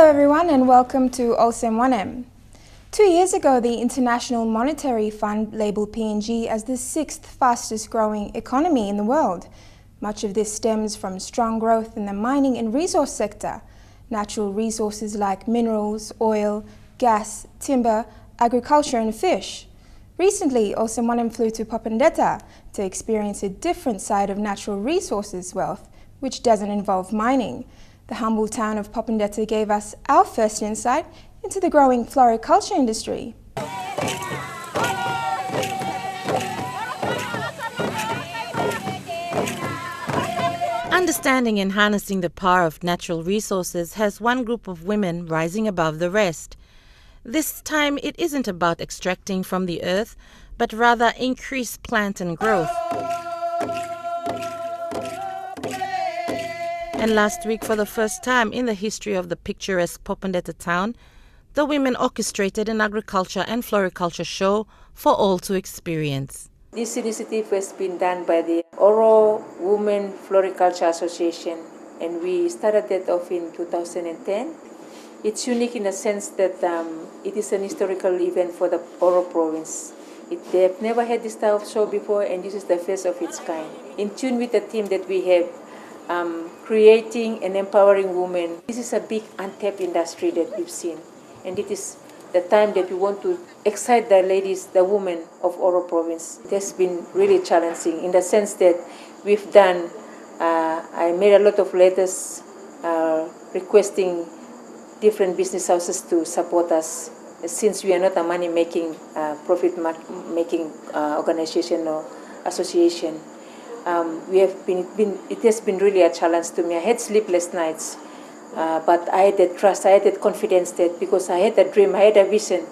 everyone, and welcome to Olsem Wanem. 2 years ago, the International Monetary Fund labeled PNG as the sixth fastest growing economy in the world. Much of this stems from strong growth in the mining and resource sector. Natural resources like minerals, oil, gas, timber, agriculture and fish. Recently, Olsem Wanem flew to Popondetta to experience a different side of natural resources wealth, which doesn't involve mining. The humble town of Popondetta gave us our first insight into the growing floriculture industry. Understanding and harnessing the power of natural resources has one group of women rising above the rest. This time it isn't about extracting from the earth, but rather increase plant and growth. And last week, for the first time in the history of the picturesque Popondetta town, the women orchestrated an agriculture and floriculture show for all to experience. This initiative has been done by the Oro Women Floriculture Association, and we started that off in 2010. It's unique in the sense that it is an historical event for the Oro province. They have never had this type of show before, and this is the first of its kind. In tune with the theme that we have, creating and empowering women. This is a big untapped industry that we've seen, and it is the time that we want to excite the ladies, the women of Oro province. It has been really challenging in the sense that we've done, I made a lot of letters requesting different business houses to support us, since we are not a money-making, profit-making organization or association. It has been really a challenge to me. I had sleepless nights, but I had that trust, I had that confidence that because I had a dream, I had a vision,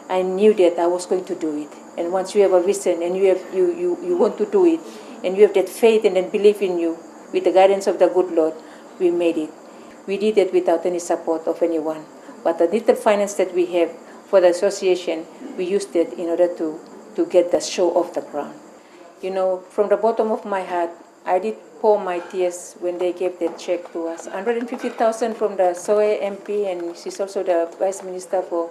I knew that I was going to do it. And once you have a vision and you want to do it, and you have that faith and then belief in you, with the guidance of the good Lord, we made it. We did it without any support of anyone. But the little finance that we have for the association, we used it in order to get the show off the ground. You know, from the bottom of my heart, I did pour my tears when they gave that check to us. 150,000 from the SOE MP, and she's also the Vice Minister for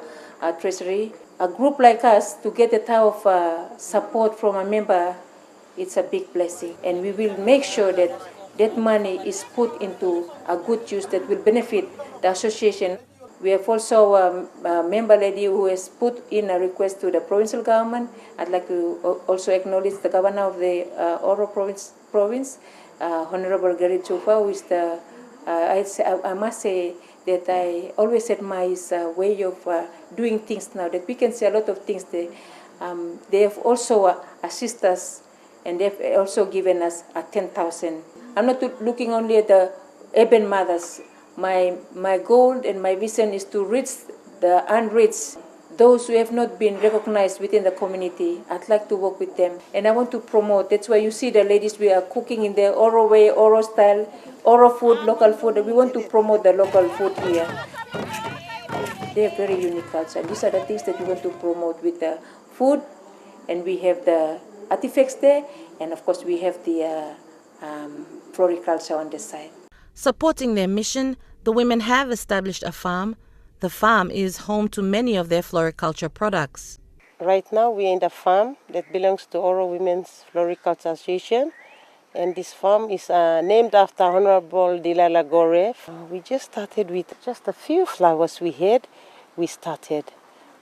Treasury. A group like us, to get the type of support from a member, it's a big blessing. And we will make sure that that money is put into a good use that will benefit the association. We have also a member lady who has put in a request to the provincial government. I'd like to also acknowledge the governor of the Oro province, Honorable Gary Chufa, who is the, I must say that I always admire his way of doing things now, that we can see a lot of things there. They have also assisted us, and they've also given us 10,000. I'm not looking only at the urban mothers. My goal and my vision is to reach the unreached, those who have not been recognized within the community. I'd like to work with them, and I want to promote. That's why you see the ladies, we are cooking in the Oro way, Oro style, Oro food, local food. We want to promote the local food here. They have very unique culture. These are the things that we want to promote with the food, and we have the artifacts there, and of course we have the floriculture on the side. Supporting their mission, the women have established a farm. The farm is home to many of their floriculture products. Right now we're in the farm that belongs to Oro Women's Floriculture Association, and this farm is named after Honorable Dilala Gorev. We just started with just a few flowers we started.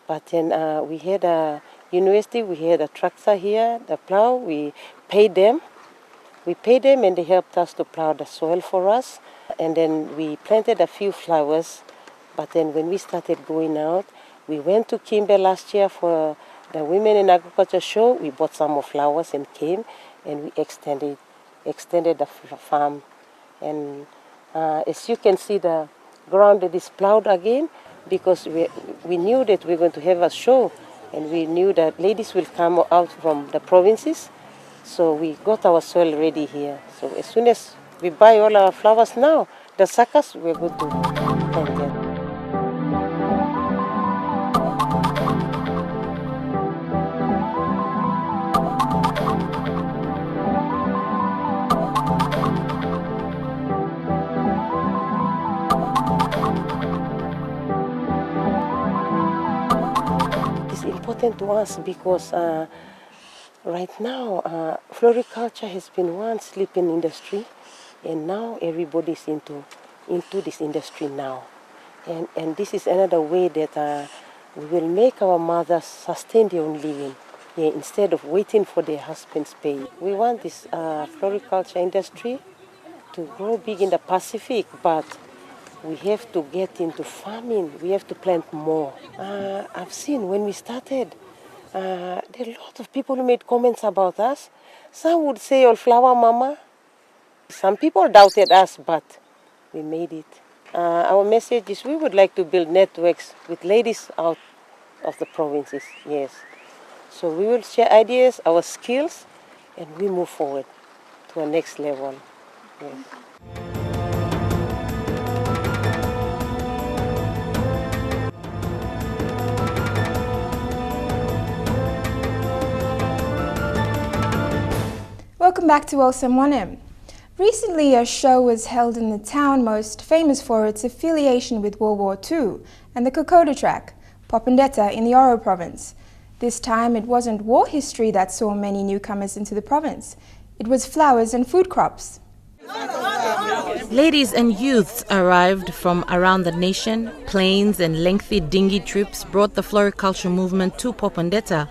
But then we had a university, we had a tractor here, the plow, we paid them. And they helped us to plow the soil for us. And then we planted a few flowers. But then when we started going out, we went to Kimbe last year for the Women in Agriculture show. We bought some more flowers and came, and we extended the farm. And as you can see, the ground that is plowed again, because we knew that we were going to have a show, and we knew that ladies will come out from the provinces. So we got our soil ready here. So as soon as we buy all our flowers now, the suckers, we're going to plant them. important to us because right now floriculture has been one sleeping industry, and now everybody's into this industry now. And this is another way that we will make our mothers sustain their own living, instead of waiting for their husband's pay. We want this floriculture industry to grow big in the Pacific, but we have to get into farming. We have to plant more. I've seen when we started, there are a lot of people who made comments about us. Some would say, "Oh, flower mama." Some people doubted us, but we made it. Our message is we would like to build networks with ladies out of the provinces, yes. So we will share ideas, our skills, and we move forward to a next level. Yes. Welcome back to Olsem Wanem. Recently, a show was held in the town most famous for its affiliation with World War II and the Kokoda track, Popondetta in the Oro province. This time, it wasn't war history that saw many newcomers into the province. It was flowers and food crops. Ladies and youths arrived from around the nation. Planes and lengthy dinghy trips brought the floriculture movement to Popondetta.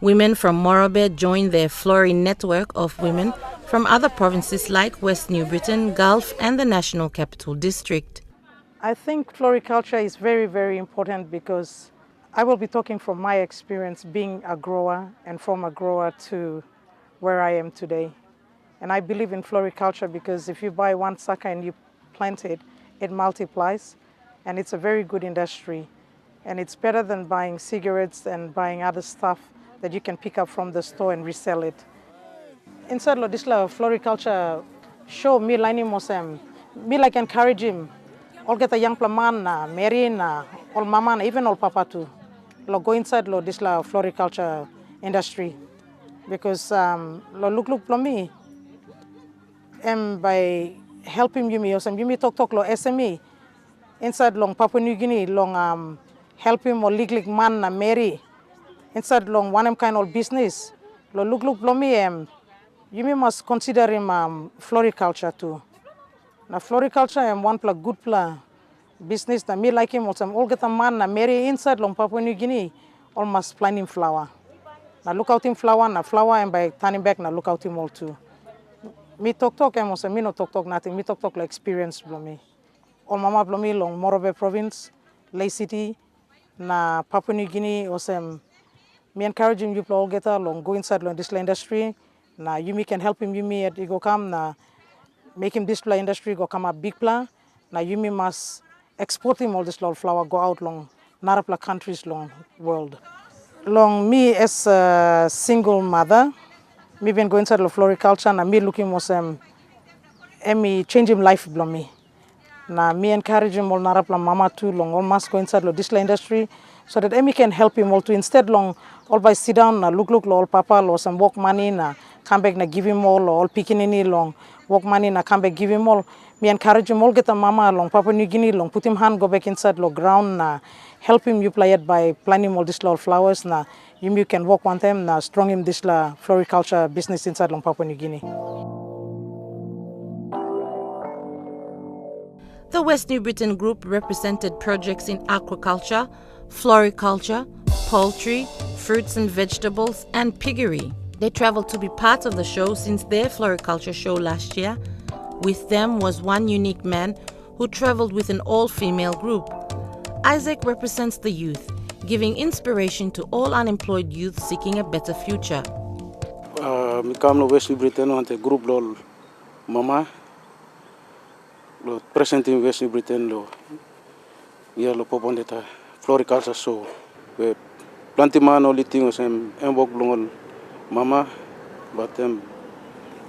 Women from Morobe joined their Flori network of women from other provinces like West New Britain, Gulf and the National Capital District. I think floriculture is very, very important because I will be talking from my experience being a grower and from a grower to where I am today. And I believe in floriculture because if you buy one sucker and you plant it, it multiplies, and it's a very good industry. And it's better than buying cigarettes and buying other stuff that you can pick up from the store and resell it. Inside Lodisla floriculture show me lining Olsem, me like encourage him. All get a young plaman na, Mary na, all mama na, even all papa too. Lo go inside Lodisla floriculture industry because lo look lo me. By helping you me Olsem, you me talk lo SME inside long Papua New Guinea long help him or lig man na Mary. Inside long Wanem kind of business, lo look lo me you must consider him floriculture too. Now floriculture one good business na me like him also all get a man na marry inside long Papua New Guinea almost planting flower. Now look out him flower and by turning back now look out him all too. Me talk also me no talk nothing. Me talk like experience blow me. All mama blow me long Morobe province, Lay City, na Papua New Guinea also. Me encouraging you all get along, go inside this industry. Now you can help him, you at go come na make him display industry go come a big plan. Now you must export him all this little flower go out long Narapla countries long world. Long me as a single mother, me been going inside the floriculture and me looking was me change him life below me. Now me encourage him all Narapla mama too long all must go inside the display industry. So that Emi can help him all to instead long all by sit down na look all papa or some work money na come back na give him all picking any long work money na come back give him all. Me encourage him all get a mama along Papua New Guinea long put him hand go back inside the ground na help him you play it by planting all these little flowers na you can work one time na strong him this la floriculture business inside long Papua New Guinea. The West New Britain group represented projects in aquaculture, floriculture, poultry, fruits and vegetables, and piggery. They traveled to be part of the show since their floriculture show last year. With them was one unique man who traveled with an all-female group. Isaac represents the youth, giving inspiration to all unemployed youth seeking a better future. Mi kam no West New Britain ante group lo mama lo present in West New Britain lo lo Popondetta floriculture show. We plenty man only things work long mama but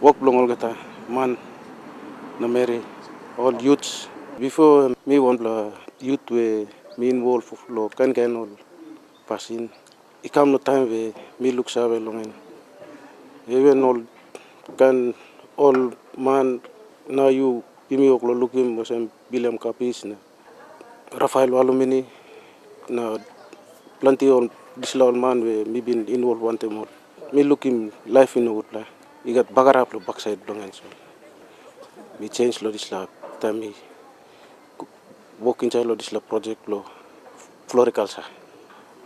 work long gata man na marry all youths before me want la youth we me involved lo kan all passing it come no time we me look sabe long even all can all man now you give me oklo looking was William Capis na Rafael Walumini na plenty of this law man we me been involved one time more. Me look him life in the wood la. He got bagar up the backside long and so. Me change lo this la time me work inside lo this la project lo floriculture.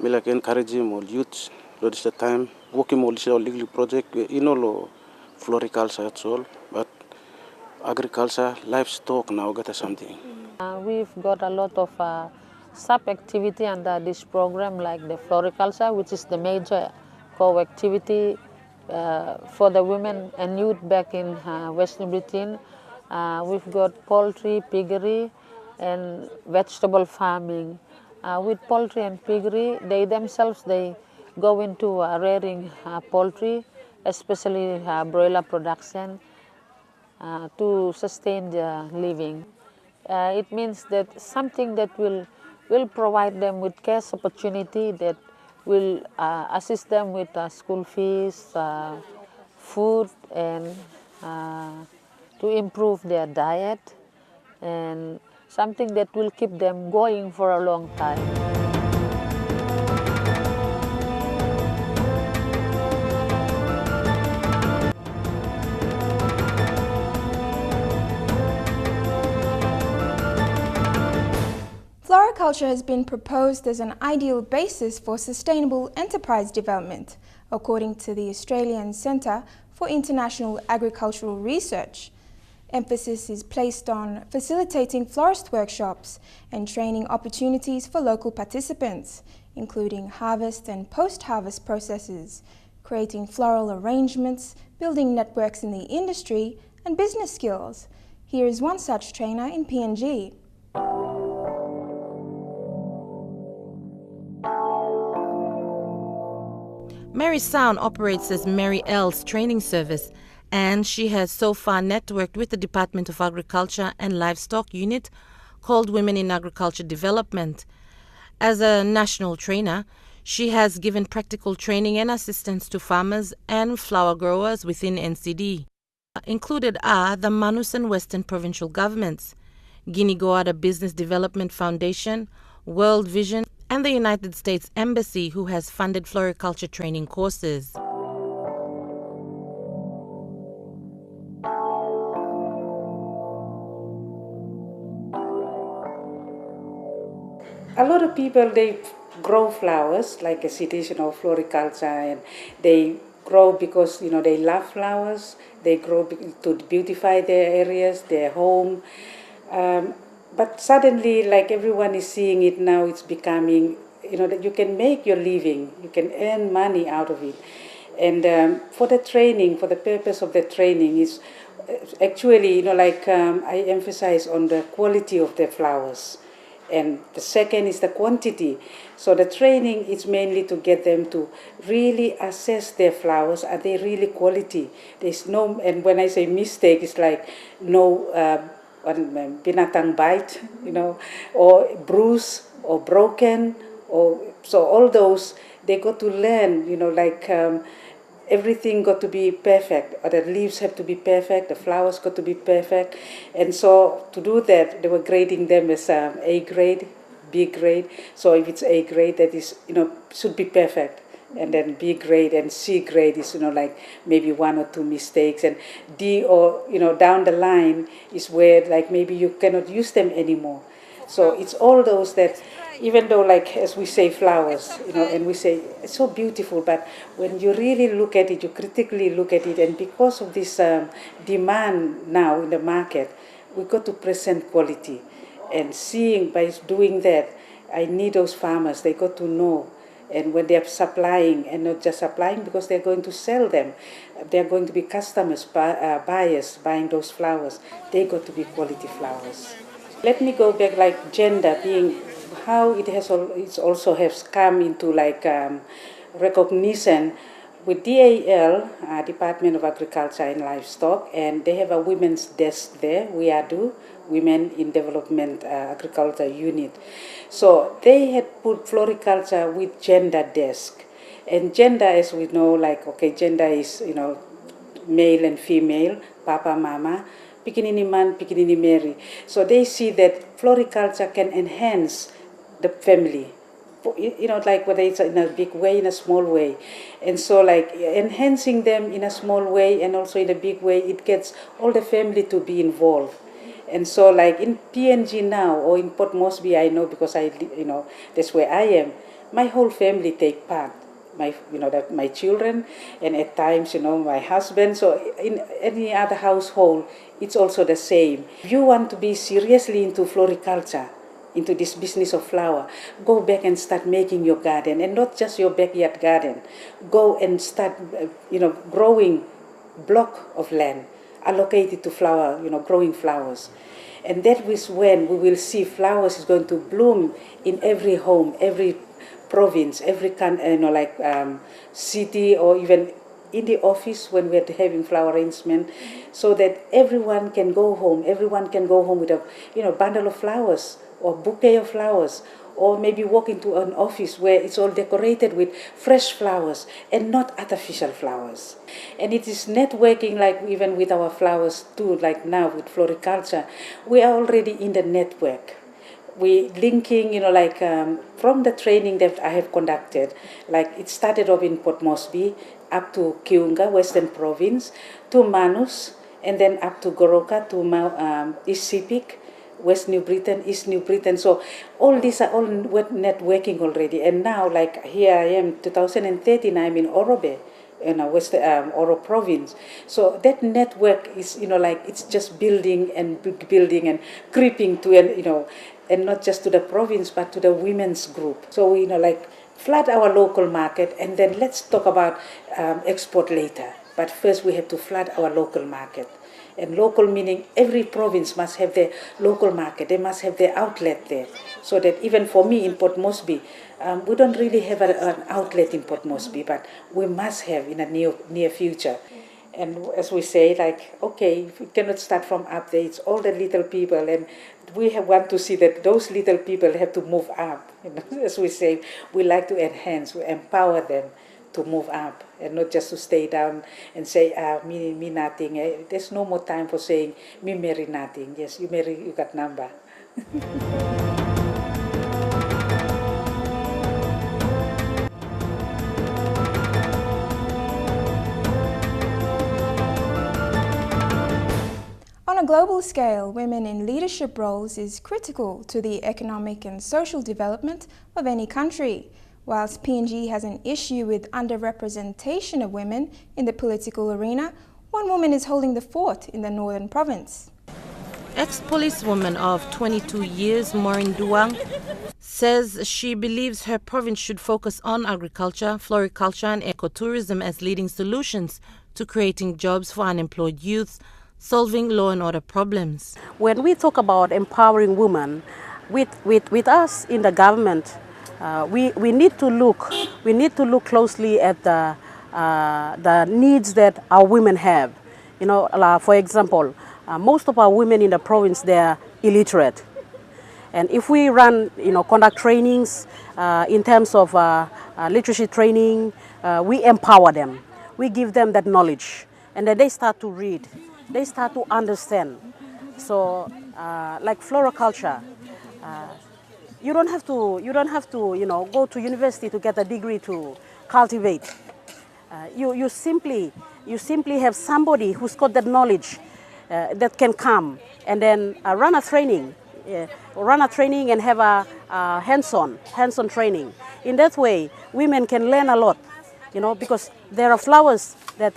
Me like encourage him all youths lo this la time working all this legal project you know lo floriculture that's all but agriculture livestock now got something. We've got a lot of sub-activity under this program like the floriculture, which is the major co-activity for the women and youth back in West New Britain. We've got poultry, piggery and vegetable farming. With poultry and piggery, they themselves, they go into rearing poultry, especially broiler production to sustain their living. It means that something that will provide them with cash opportunity that will assist them with school fees, food, and to improve their diet, and something that will keep them going for a long time. Floriculture has been proposed as an ideal basis for sustainable enterprise development, according to the Australian Centre for International Agricultural Research. Emphasis is placed on facilitating florist workshops and training opportunities for local participants, including harvest and post-harvest processes, creating floral arrangements, building networks in the industry, and business skills. Here is one such trainer in PNG. Mary Sound operates as Mary L's training service, and she has so far networked with the Department of Agriculture and Livestock unit called Women in Agriculture Development. As a national trainer, she has given practical training and assistance to farmers and flower growers within NCD. Included are the Manus and Western provincial governments, Guinea Goada Business Development Foundation, World Vision, and the United States Embassy, who has funded floriculture training courses. A lot of people, they grow flowers like a citizen of floriculture, and they grow because they love flowers. They grow to beautify their areas, their home. But suddenly, like everyone is seeing it now, it's becoming that you can make your living, you can earn money out of it. And for the training, for the purpose of the training is actually I emphasize on the quality of the flowers. And the second is the quantity. So the training is mainly to get them to really assess their flowers. Are they really quality? There's no, and when I say mistake, it's like no binatang bite, or bruise or broken, or so all those they got to learn, everything got to be perfect, or the leaves have to be perfect, the flowers got to be perfect. And so to do that, they were grading them as A grade, B grade. So if it's A grade, that is, should be perfect. And then B grade and C grade is, maybe one or two mistakes. And D or, down the line is where, maybe you cannot use them anymore. So it's all those that, even though, as we say, flowers, and we say it's so beautiful, but when you really look at it, you critically look at it, and because of this demand now in the market, we got to present quality. And seeing, by doing that, I need those farmers, they got to know. And when they're supplying, and not just supplying because they're going to sell them, they're going to be customers, buyers buying those flowers, they got to be quality flowers. Let me go back, gender being how it also has come into recognition with DAL, Department of Agriculture and Livestock, and they have a women's desk there. We are Women in Development Agriculture Unit. So they had put floriculture with gender desk. And gender, as we know, gender is, male and female, papa, mama, pikinini man, pikinini Mary. So they see that floriculture can enhance the family, like whether it's in a big way, in a small way. And so like enhancing them in a small way and also in a big way, it gets all the family to be involved. And so like in PNG now or in Port Moresby, I know because that's where I am, my whole family take part. My children, and at times, my husband. So in any other household, it's also the same. If you want to be seriously into floriculture, into this business of flower, go back and start making your garden, and not just your backyard garden. Go and start, growing block of land allocated to flower, growing flowers. And that is when we will see flowers is going to bloom in every home, every province, every city, or even in the office when we're having flower arrangement, so that everyone can go home. Everyone can go home with a bundle of flowers or bouquet of flowers, or maybe walk into an office where it's all decorated with fresh flowers and not artificial flowers. And it is networking, like even with our flowers too, like now with floriculture, we are already in the network. We linking, from the training that I have conducted, like it started off in Port Moresby, up to Kiunga, Western Province, to Manus, and then up to Goroka, to East Sepik, West New Britain, East New Britain. So all these are all networking already. And now, like here I am, 2013, I'm in Orobe, West Oro Province. So that network is, it's just building and creeping to, and not just to the province, but to the women's group. So, flood our local market, and then let's talk about export later. But first we have to flood our local market. And local meaning every province must have their local market. They must have their outlet there. So that even for me in Port Moresby, we don't really have an outlet in Port Moresby, but we must have in a near future. And as we say, okay, we cannot start from up there. It's all the little people, and we want to see that those little people have to move up. As we say, we like to enhance, we empower them to move up, and not just to stay down and say, me nothing. There's no more time for saying, me marry nothing. Yes, you marry, you got number. On a global scale, women in leadership roles is critical to the economic and social development of any country. Whilst PNG has an issue with underrepresentation of women in the political arena, one woman is holding the fort in the northern province. Ex-policewoman of 22 years, Maureen Duang, says she believes her province should focus on agriculture, floriculture and ecotourism as leading solutions to creating jobs for unemployed youth, solving law and order problems. When we talk about empowering women, with us in the government, we need to look closely at the needs that our women have. For example, most of our women in the province, they are illiterate. And if we conduct trainings in terms of literacy training, we empower them. We give them that knowledge, and then they start to read. They start to understand. So, like floriculture, you don't have to go to university to get a degree to cultivate. You simply have somebody who's got that knowledge that can come and then run a training and have a hands-on training. In that way, women can learn a lot, because there are flowers that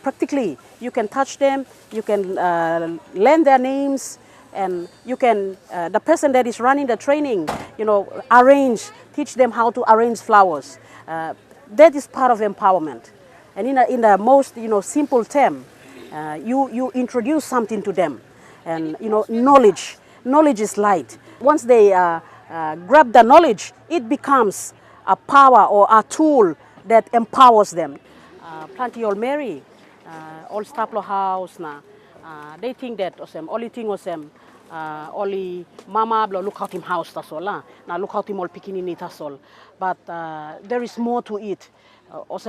practically you can touch them, you can learn their names, and you can, the person that is running the training, teach them how to arrange flowers. That is part of empowerment. And in the most, simple term, you introduce something to them. And, knowledge is light. Once they grab the knowledge, it becomes a power or a tool that empowers them. Plenty all marry, all staplo house na. They think that only thing only mama look out him house tasola. Now look out him all pikinini tasol. But there is more to it.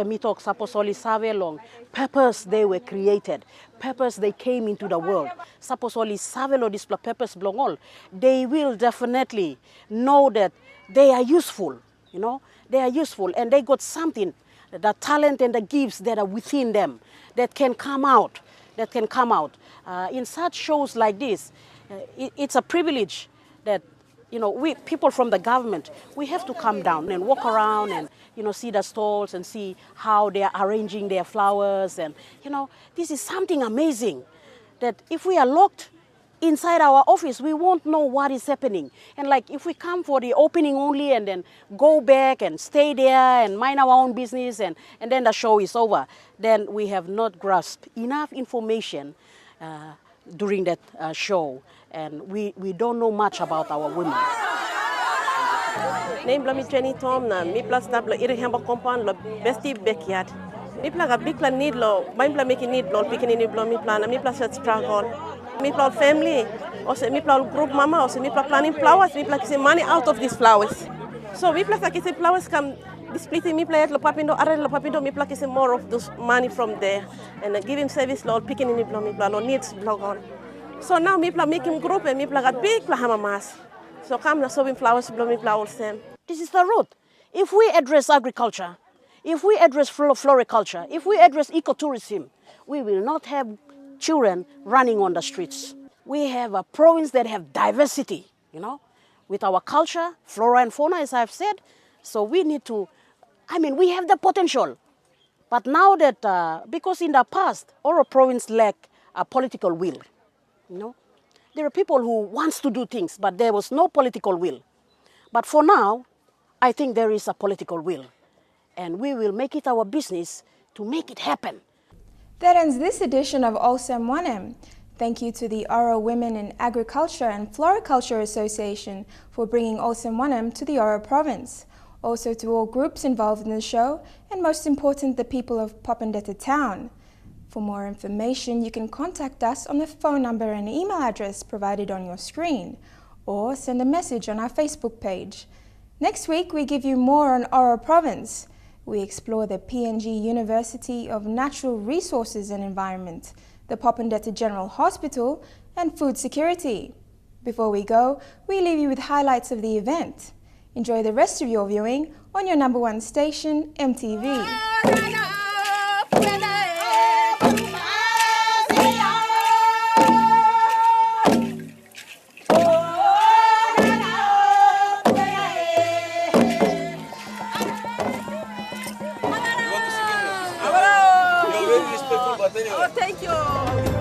Me talk suppose only save long. Purpose they were created. Purpose they came into the world. Suppose only save lo display purpose belong all. They will definitely know that they are useful. You know, they are useful and they got something, the talent and the gifts that are within them that can come out, in such shows like this. It's a privilege that, you know, we people from the government, we have to come down and walk around and, you know, see the stalls and see how they are arranging their flowers. And, you know, this is something amazing that if we are locked inside our office, we won't know what is happening. And like if we come for the opening only and then go back and stay there and mind our own business and then the show is over, then we have not grasped enough information during that show. And we don't know much about our women. Name blami training tom na mi plus tablo iri hamba compound lo besti backyard. Mi plaga big plan need lo, my plan making need lo picking in blo mi plan, mi plus struggle. Mi plan family, also mi plan group mama, also mi plan planning flowers, mi plan kissing money out of these flowers. So mi plus kissing flowers come splitting mi plan lo papindo, arrange lo papindo, mi plan kissing more of those money from there and giving service lo picking in blo mi plan lo needs blog on. So now mi plan making group and mi plan got big plan hamamas. So come na sowing flowers blow mi plan Olsem. This is the root. If we address agriculture, if we address floriculture, if we address ecotourism, we will not have children running on the streets. We have a province that have diversity, you know, with our culture, flora and fauna, as I've said. So we need to, we have the potential. But now that, because in the past, our province lacked a political will, you know. There are people who wants to do things, but there was no political will. But for now, I think there is a political will. And we will make it our business to make it happen. That ends this edition of Olsem Wanem. Thank you to the Oro Women in Agriculture and Floriculture Association for bringing Olsem Wanem to the Oro province. Also to all groups involved in the show, and most important, the people of Popondetta town. For more information, you can contact us on the phone number and email address provided on your screen, or send a message on our Facebook page. Next week, we give you more on Oro province. We explore the PNG University of Natural Resources and Environment, the Popondetta General Hospital, and food security. Before we go, we leave you with highlights of the event. Enjoy the rest of your viewing on your #1 station, MTV. Oh, thank you.